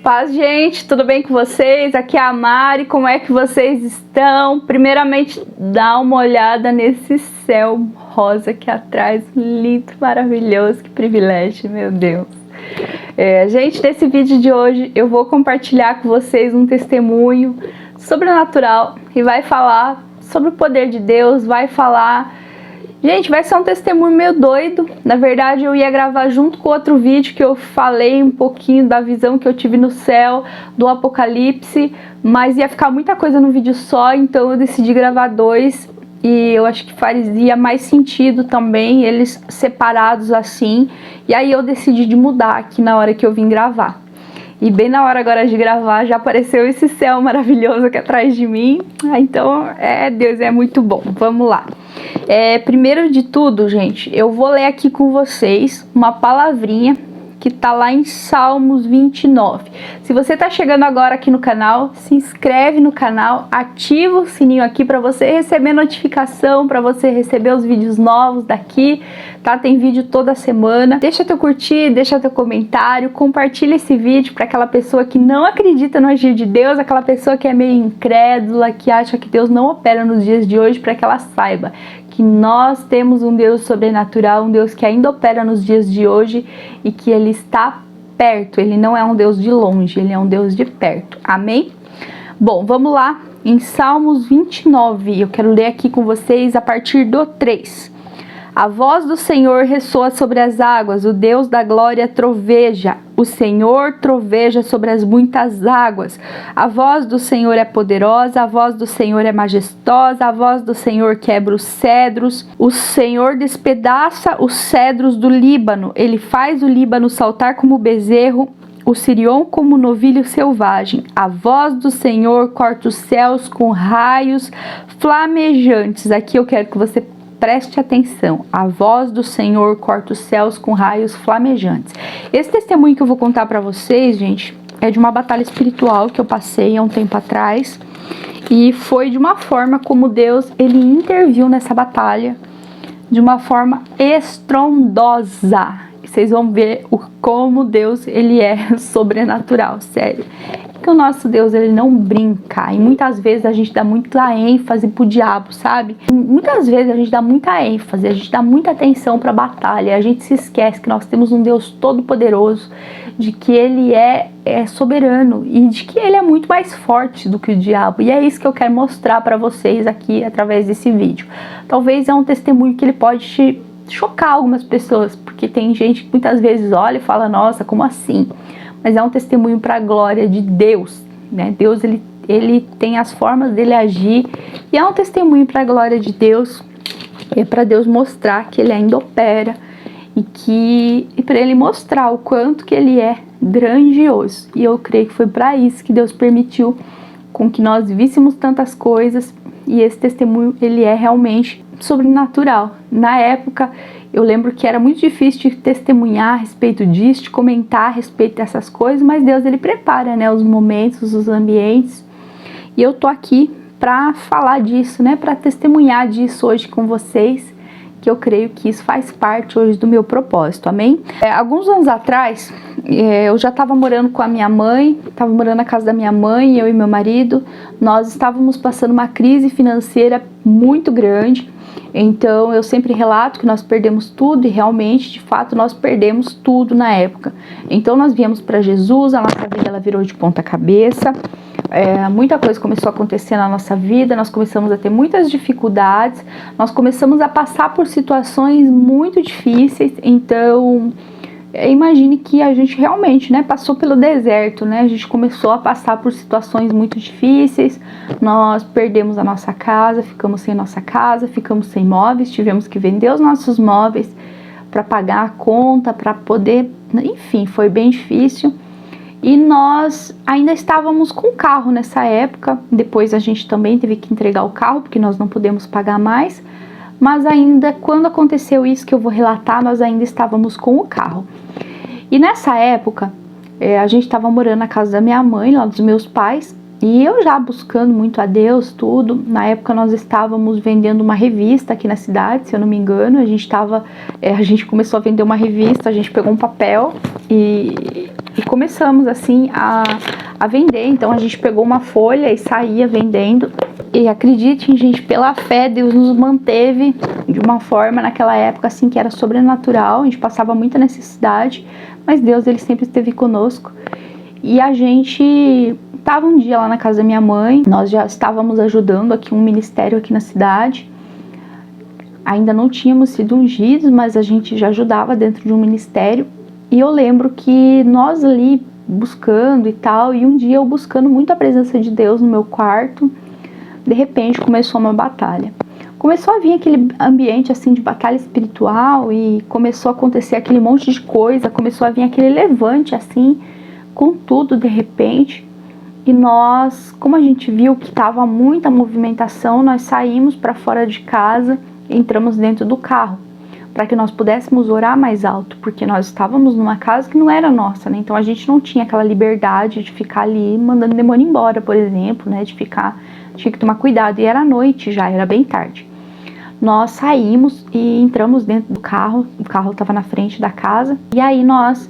Paz, gente, tudo bem com vocês? Aqui é a Mari, como é que vocês estão? Primeiramente, dá uma olhada nesse céu rosa aqui atrás, lindo, maravilhoso, que privilégio, meu Deus. Gente, nesse vídeo de hoje eu vou compartilhar com vocês um testemunho sobrenatural e vai falar sobre o poder de Deus, vai falar... Gente, vai ser um testemunho meio doido. Na verdade, eu ia gravar junto com outro vídeo que eu falei um pouquinho da visão que eu tive no céu, do Apocalipse, mas ia ficar muita coisa no vídeo só, então eu decidi gravar dois e eu acho que fazia mais sentido também eles separados assim. E aí eu decidi de mudar aqui na hora que eu vim gravar. E bem na hora agora de gravar já apareceu esse céu maravilhoso aqui atrás de mim. Então, Deus é muito bom. Vamos lá. Primeiro de tudo, gente, eu vou ler aqui com vocês uma palavrinha que tá lá em Salmos 29. Se você tá chegando agora aqui no canal, se inscreve no canal, ativa o sininho aqui para você receber notificação, para você receber os vídeos novos daqui, tá? Tem vídeo toda semana. Deixa teu curtir, deixa teu comentário, compartilha esse vídeo para aquela pessoa que não acredita no agir de Deus, aquela pessoa que é meio incrédula, que acha que Deus não opera nos dias de hoje, para que ela saiba que nós temos um Deus sobrenatural, um Deus que ainda opera nos dias de hoje e que Ele está perto. Ele não é um Deus de longe, Ele é um Deus de perto. Amém? Bom, vamos lá. Em Salmos 29, eu quero ler aqui com vocês a partir do 3. A voz do Senhor ressoa sobre as águas, o Deus da glória troveja. O Senhor troveja sobre as muitas águas. A voz do Senhor é poderosa, a voz do Senhor é majestosa, a voz do Senhor quebra os cedros. O Senhor despedaça os cedros do Líbano. Ele faz o Líbano saltar como bezerro, o Sirion como novilho selvagem. A voz do Senhor corta os céus com raios flamejantes. Aqui eu quero que você preste atenção. A voz do Senhor corta os céus com raios flamejantes. Esse testemunho que eu vou contar para vocês, gente, é de uma batalha espiritual que eu passei há um tempo atrás. E foi de uma forma como Deus, Ele interviu nessa batalha. De uma forma estrondosa. Vocês vão ver como Deus, Ele é sobrenatural, sério. Que o nosso Deus, Ele não brinca. E muitas vezes a gente dá muita ênfase pro diabo, sabe? Muitas vezes a gente dá muita ênfase, a gente dá muita atenção pra batalha. A gente se esquece que nós temos um Deus todo poderoso, de que Ele é soberano e de que Ele é muito mais forte do que o diabo. E é isso que eu quero mostrar pra vocês aqui através desse vídeo. Talvez é um testemunho que ele pode chocar algumas pessoas, porque tem gente que muitas vezes olha e fala, nossa, como assim? Mas é um testemunho para a glória de Deus, né? Deus, ele tem as formas dele agir, e é um testemunho para a glória de Deus, é para Deus mostrar que ele ainda opera, e para ele mostrar o quanto que ele é grandioso. E eu creio que foi para isso que Deus permitiu com que nós víssemos tantas coisas, e esse testemunho, ele é realmente sobrenatural. Na época, eu lembro que era muito difícil de testemunhar a respeito disso, de comentar a respeito dessas coisas, mas Deus, Ele prepara, né, os momentos, os ambientes. E eu tô aqui para falar disso, né, para testemunhar disso hoje com vocês, que eu creio que isso faz parte hoje do meu propósito, amém? Alguns anos atrás, eu já estava morando com a minha mãe, estava morando na casa da minha mãe, eu e meu marido. Nós estávamos passando uma crise financeira muito grande. Então eu sempre relato que nós perdemos tudo, e realmente, de fato, nós perdemos tudo na época. Então nós viemos para Jesus, a nossa vida ela virou de ponta cabeça, muita coisa começou a acontecer na nossa vida, nós começamos a ter muitas dificuldades, nós começamos a passar por situações muito difíceis. Então imagine que a gente realmente, né, passou pelo deserto, né? A gente começou a passar por situações muito difíceis. Nós perdemos a nossa casa, ficamos sem nossa casa, ficamos sem móveis, tivemos que vender os nossos móveis para pagar a conta, para poder, enfim, foi bem difícil. E nós ainda estávamos com carro nessa época. Depois a gente também teve que entregar o carro, porque nós não podemos pagar mais. Mas ainda, quando aconteceu isso que eu vou relatar, nós ainda estávamos com o carro. E nessa época, a gente estava morando na casa da minha mãe, lá dos meus pais, e eu já buscando muito a Deus, tudo. Na época nós estávamos vendendo uma revista aqui na cidade, se eu não me engano. A gente começou a vender uma revista, a gente pegou um papel e E começamos assim a vender. Então a gente pegou uma folha e saía vendendo. E acreditem, gente, pela fé Deus nos manteve de uma forma naquela época assim que era sobrenatural. A gente passava muita necessidade, mas Deus, ele sempre esteve conosco. E a gente estava um dia lá na casa da minha mãe. Nós já estávamos ajudando aqui um ministério aqui na cidade. Ainda não tínhamos sido ungidos, mas a gente já ajudava dentro de um ministério. E eu lembro que nós ali buscando e tal, e um dia eu buscando muito a presença de Deus no meu quarto, de repente começou uma batalha. Começou a vir aquele ambiente assim de batalha espiritual e começou a acontecer aquele monte de coisa, começou a vir aquele levante assim, com tudo de repente. E nós, como a gente viu que estava muita movimentação, nós saímos para fora de casa, entramos dentro do carro, para que nós pudéssemos orar mais alto, porque nós estávamos numa casa que não era nossa, né? Então a gente não tinha aquela liberdade de ficar ali mandando demônio embora, por exemplo, né? Tinha que tomar cuidado, e era noite já, era bem tarde. Nós saímos e entramos dentro do carro, o carro estava na frente da casa, e aí nós,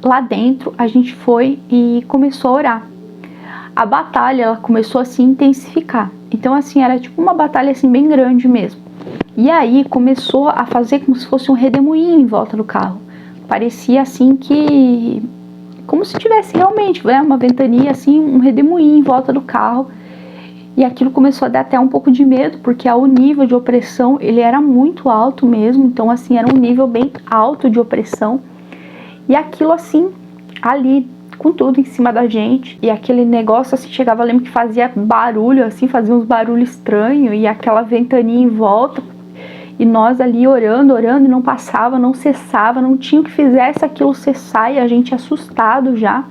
lá dentro, a gente foi e começou a orar. A batalha, ela começou a se intensificar, então assim, era tipo uma batalha assim bem grande mesmo. E aí começou a fazer como se fosse um redemoinho em volta do carro. Parecia assim que, como se tivesse realmente, né, uma ventania assim, um redemoinho em volta do carro. E aquilo começou a dar até um pouco de medo, porque o nível de opressão, ele era muito alto mesmo. Então assim, era um nível bem alto de opressão. E aquilo assim, ali, com tudo em cima da gente. E aquele negócio assim, chegava, eu lembro que fazia barulho assim, fazia uns barulhos estranhos. E aquela ventania em volta. E nós ali orando, e não passava, não cessava, não tinha o que fizesse aquilo cessar, e a gente assustado já.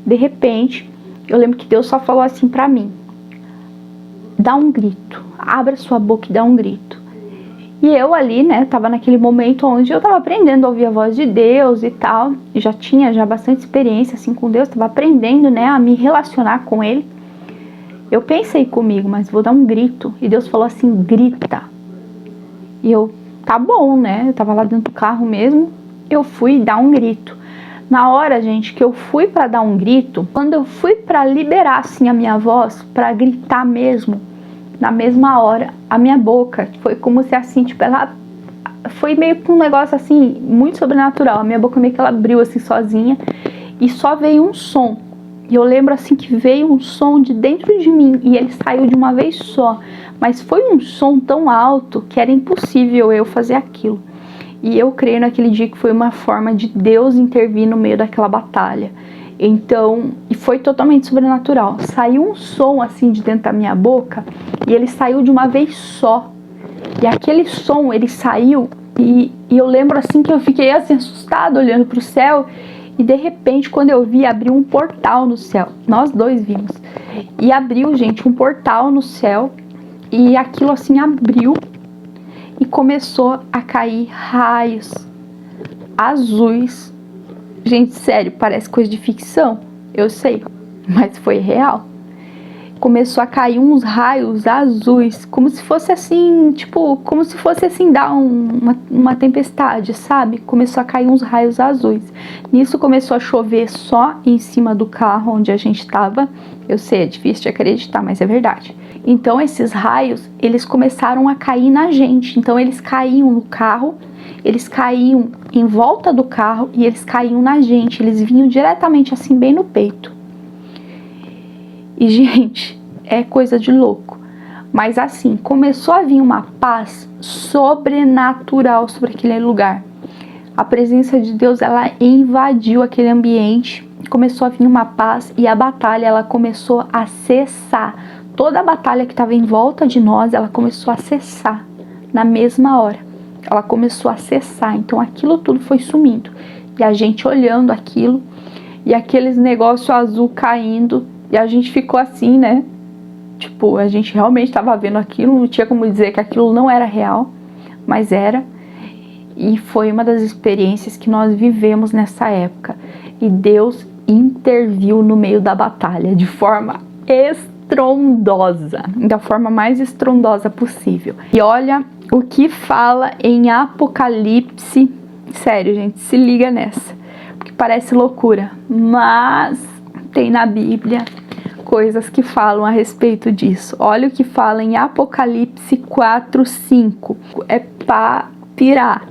De repente, eu lembro que Deus só falou assim pra mim: dá um grito, abra sua boca e dá um grito. E eu ali, né, tava naquele momento onde eu tava aprendendo a ouvir a voz de Deus e tal, e já tinha bastante experiência assim com Deus, tava aprendendo, né, a me relacionar com Ele. Eu pensei comigo, mas vou dar um grito, e Deus falou assim: grita. E eu, tá bom, né? Eu tava lá dentro do carro mesmo. Eu fui dar um grito. Na hora, gente, que eu fui pra dar um grito, quando eu fui pra liberar, assim, a minha voz, pra gritar mesmo, na mesma hora, a minha boca foi como se, assim, tipo, ela... Foi meio que um negócio, assim, muito sobrenatural. A minha boca meio que ela abriu, assim, sozinha. E só veio um som. E eu lembro, assim, que veio um som de dentro de mim. E ele saiu de uma vez só. Mas foi um som tão alto que era impossível eu fazer aquilo. E eu creio naquele dia que foi uma forma de Deus intervir no meio daquela batalha. Então, e foi totalmente sobrenatural. Saiu um som assim de dentro da minha boca e ele saiu de uma vez só. E aquele som, ele saiu e eu lembro assim que eu fiquei assim assustada olhando para o céu. E de repente, quando eu vi, abriu um portal no céu. Nós dois vimos. E abriu, gente, um portal no céu. E aquilo assim abriu e começou a cair raios azuis. Gente, sério, parece coisa de ficção, eu sei, mas foi real. Começou a cair uns raios azuis, como se fosse assim, tipo, como se fosse assim dar uma tempestade, sabe? Começou a cair uns raios azuis. Nisso começou a chover só em cima do carro onde a gente estava. Eu sei, é difícil de acreditar, mas é verdade. Então esses raios, eles começaram a cair na gente. Então eles caíam no carro, eles caíam em volta do carro e eles caíam na gente. Eles vinham diretamente assim, bem no peito. E, gente, é coisa de louco. Mas assim, começou a vir uma paz sobrenatural sobre aquele lugar. A presença de Deus, ela invadiu aquele ambiente. Começou a vir uma paz e a batalha, ela começou a cessar. Toda a batalha que estava em volta de nós, ela começou a cessar na mesma hora. Ela começou a cessar. Então aquilo tudo foi sumindo. E a gente olhando aquilo e aqueles negócios azul caindo. E a gente ficou assim, né? Tipo, a gente realmente estava vendo aquilo, não tinha como dizer que aquilo não era real, mas era. E foi uma das experiências que nós vivemos nessa época. E Deus interviu no meio da batalha de forma estrondosa, da forma mais estrondosa possível. E olha o que fala em Apocalipse. Sério, gente, se liga nessa. Porque que parece loucura, mas tem na Bíblia coisas que falam a respeito disso. Olha o que fala em Apocalipse 4:5. É para pirar.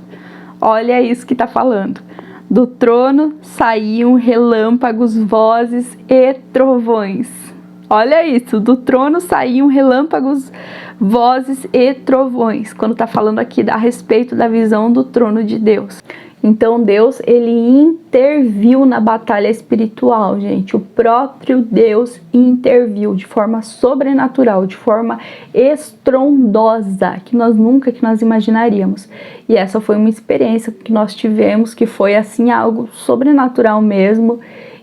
Olha isso que tá falando. Do trono saíam relâmpagos, vozes e trovões. Olha isso, do trono saíam relâmpagos, vozes e trovões. Quando tá falando aqui a respeito da visão do trono de Deus. Então Deus, ele interviu na batalha espiritual, gente. O próprio Deus interviu de forma sobrenatural, de forma estrondosa, que nós imaginaríamos. E essa foi uma experiência que nós tivemos, que foi assim algo sobrenatural mesmo.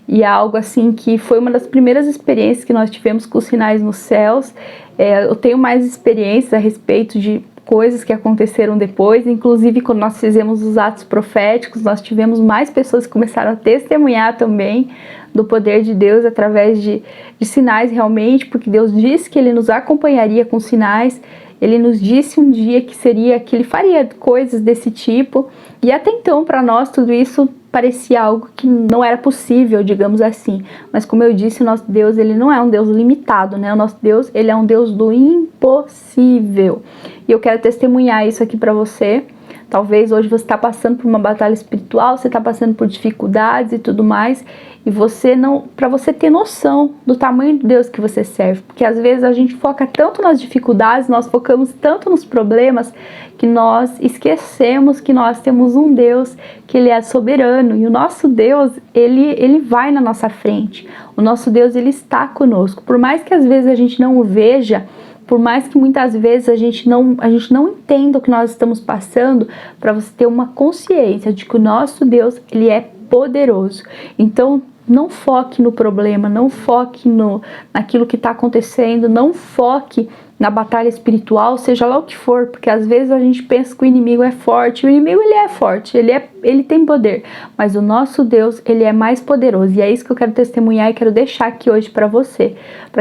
E algo assim que foi uma das primeiras experiências que nós tivemos com os sinais nos céus. Eu tenho mais experiências a respeito de coisas que aconteceram depois, inclusive quando nós fizemos os atos proféticos, nós tivemos mais pessoas que começaram a testemunhar também do poder de Deus através de sinais realmente, porque Deus disse que Ele nos acompanharia com sinais. Ele nos disse um dia que Ele faria coisas desse tipo, e até então para nós tudo isso parecia algo que não era possível, digamos assim. Mas como eu disse, o nosso Deus, ele não é um Deus limitado, né? O nosso Deus, ele é um Deus do impossível. E eu quero testemunhar isso aqui para você. Talvez hoje você está passando por uma batalha espiritual, você está passando por dificuldades e tudo mais, e para você ter noção do tamanho de Deus que você serve, porque às vezes a gente foca tanto nas dificuldades, nós focamos tanto nos problemas, que nós esquecemos que nós temos um Deus que ele é soberano, e o nosso Deus, ele vai na nossa frente. O nosso Deus, ele está conosco, por mais que às vezes a gente não o veja, por mais que muitas vezes a gente não entenda o que nós estamos passando, para você ter uma consciência de que o nosso Deus, ele é poderoso. Então, não foque no problema, não foque naquilo que está acontecendo, não foque na batalha espiritual, seja lá o que for, porque às vezes a gente pensa que o inimigo é forte. O inimigo, ele é forte, ele tem poder, mas o nosso Deus, ele é mais poderoso, e é isso que eu quero testemunhar e quero deixar aqui hoje para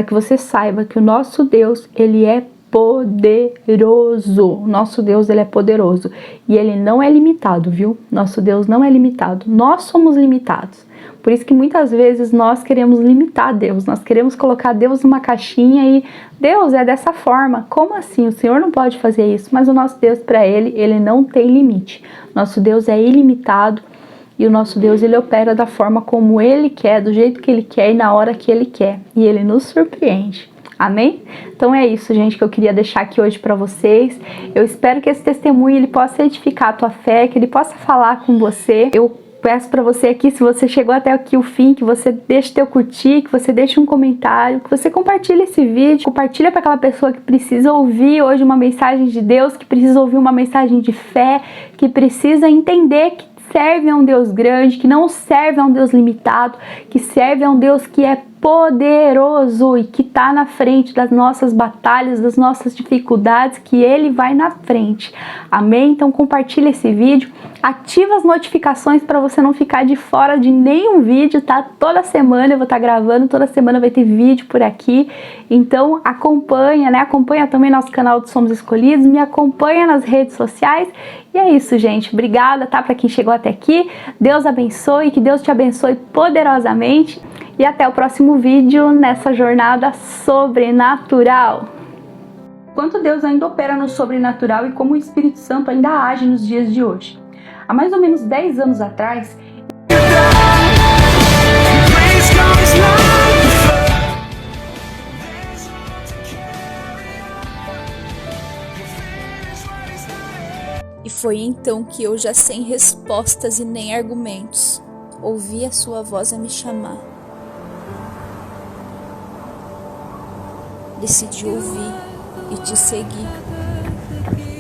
que você saiba que o nosso Deus, ele é poderoso. O nosso Deus, ele é poderoso, e ele não é limitado, viu? Nosso Deus não é limitado, nós somos limitados. Por isso que muitas vezes nós queremos limitar Deus, nós queremos colocar Deus numa caixinha e Deus é dessa forma. Como assim? O Senhor não pode fazer isso, mas o nosso Deus, para ele não tem limite. Nosso Deus é ilimitado, e o nosso Deus, ele opera da forma como ele quer, do jeito que ele quer e na hora que ele quer, e ele nos surpreende. Amém? Então é isso, gente, que eu queria deixar aqui hoje para vocês. Eu espero que esse testemunho ele possa edificar a tua fé, que ele possa falar com você. Eu peço para você aqui, se você chegou até aqui o fim, que você deixe teu curtir, que você deixe um comentário, que você compartilhe esse vídeo, compartilha para aquela pessoa que precisa ouvir hoje uma mensagem de Deus, que precisa ouvir uma mensagem de fé, que precisa entender que serve a um Deus grande, que não serve a um Deus limitado, que serve a um Deus que é poderoso e que está na frente das nossas batalhas, das nossas dificuldades, que ele vai na frente. Amém? Então compartilha esse vídeo, ativa as notificações para você não ficar de fora de nenhum vídeo, tá? Toda semana eu vou estar gravando, toda semana vai ter vídeo por aqui. Então acompanha, né? Acompanha também nosso canal do Somos Escolhidos, me acompanha nas redes sociais. E é isso, gente. Obrigada, tá? Para quem chegou até aqui. Deus abençoe, que Deus te abençoe poderosamente. E até o próximo vídeo nessa jornada sobrenatural. Quanto Deus ainda opera no sobrenatural e como o Espírito Santo ainda age nos dias de hoje. Há mais ou menos 10 anos atrás, e foi então que eu, já sem respostas e nem argumentos, ouvi a sua voz a me chamar. Decidi ouvir e te seguir.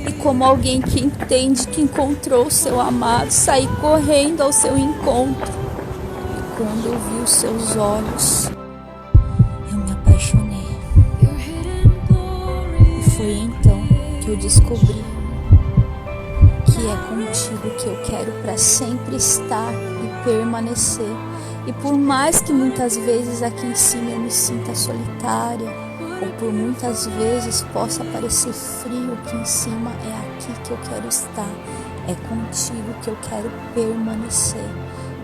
E como alguém que entende que encontrou o seu amado, saí correndo ao seu encontro. E quando eu vi os seus olhos, eu me apaixonei. E foi então que eu descobri que é contigo que eu quero para sempre estar e permanecer. E por mais que muitas vezes aqui em cima eu me sinta solitária, ou por muitas vezes possa parecer frio, que em cima é aqui que eu quero estar, é contigo que eu quero permanecer.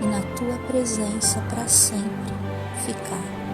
e na tua presença para sempre ficar.